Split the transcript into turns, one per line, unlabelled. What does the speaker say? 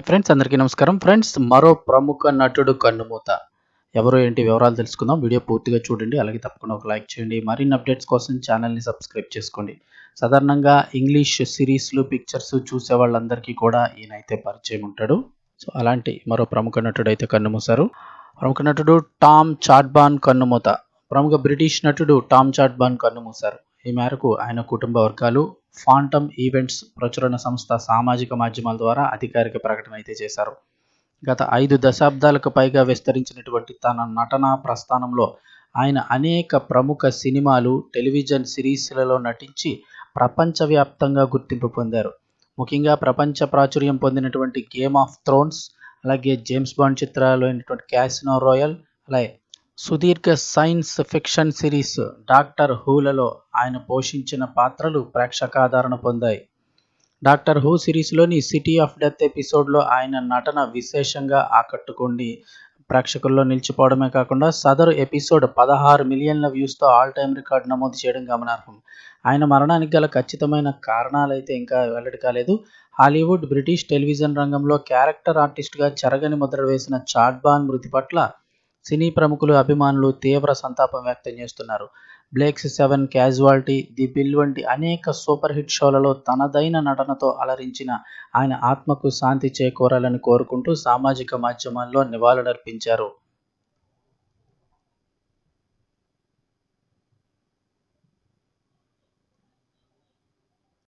Friends అందరికీ నమస్కారం. Friends మరో ప్రముఖ నటుడు కన్నుమూత. ఎవరు ఏంటి వివరాలు తెలుసుకుందాం. వీడియో పూర్తిగా చూడండి. అలాగే తప్పకుండా ఒక లైక్ చేయండి. మరిన్ని అప్డేట్స్ కోసం ఛానల్‌ని సబ్స్క్రైబ్ చేసుకోండి. సాధారణంగా ఇంగ్లీష్ సిరీస్‌లు, పిక్చర్స్ చూసే వాళ్ళందరికీ కూడా ఈయనైతే పరిచయం ఉంటాడు. సో, అలాంటి మరో ప్రముఖ నటుడైతే కన్నుమూశారు. ప్రముఖ నటుడు టామ్ చాడ్బాన్ కన్నుమూత. ప్రముఖ బ్రిటిష్ నటుడు టామ్ చాడ్బాన్ కన్నుమూశారు. ఈ మేరకు ఆయన కుటుంబ వర్గాలు ఫాంటమ్ ఈవెంట్స్ ప్రచురణ సంస్థ సామాజిక మాధ్యమాల ద్వారా అధికారిక ప్రకటన అయితే చేశారు. గత 5 దశాబ్దాలకు పైగా విస్తరించినటువంటి తన నటనా ప్రస్థానంలో ఆయన అనేక ప్రముఖ సినిమాలు, టెలివిజన్ సిరీస్‌లలో నటించి ప్రపంచవ్యాప్తంగా గుర్తింపు పొందారు. ముఖ్యంగా ప్రపంచ ప్రాచుర్యం పొందినటువంటి 'గేమ్ ఆఫ్ థ్రోన్స్', అలాగే 'జేమ్స్ బాండ్' చిత్రాలు అయినటువంటి 'క్యాసినో రాయల్', అలాగే సుదీర్ఘ సైన్స్ ఫిక్షన్ సిరీస్ 'డాక్టర్ హూ'లలో ఆయన పోషించిన పాత్రలు ప్రేక్షకాదరణ పొందాయి. 'డాక్టర్ హూ' సిరీస్‌లోని 'సిటీ ఆఫ్ డెత్' ఎపిసోడ్‌లో ఆయన నటన విశేషంగా ఆకట్టుకొని ప్రేక్షకుల్లో నిలిచిపోవడమే కాకుండా సదరు ఎపిసోడ్ 16 మిలియన్ల వ్యూస్‌తో ఆల్ టైమ్ రికార్డ్ నమోదు చేయడం గమనార్హం. ఆయన మరణానికి గల ఖచ్చితమైన కారణాలైతే ఇంకా వెల్లడి కాలేదు. హాలీవుడ్, బ్రిటిష్ టెలివిజన్ రంగంలో క్యారెక్టర్ ఆర్టిస్ట్‌గా చెరగని ముద్ర వేసిన చాడ్బాన్ మృతి పట్ల సినీ ప్రముఖులు, అభిమానులు తీవ్ర సంతాపం వ్యక్తం చేస్తున్నారు. 'బ్లేక్స్ 7', 'క్యాజువాలిటీ', 'ది బిల్' వంటి అనేక సూపర్ హిట్ షోలలో తనదైన నటనతో అలరించిన ఆయన ఆత్మకు శాంతి చేకూరాలని కోరుకుంటూ సామాజిక మాధ్యమాల్లో నివాళులర్పించారు.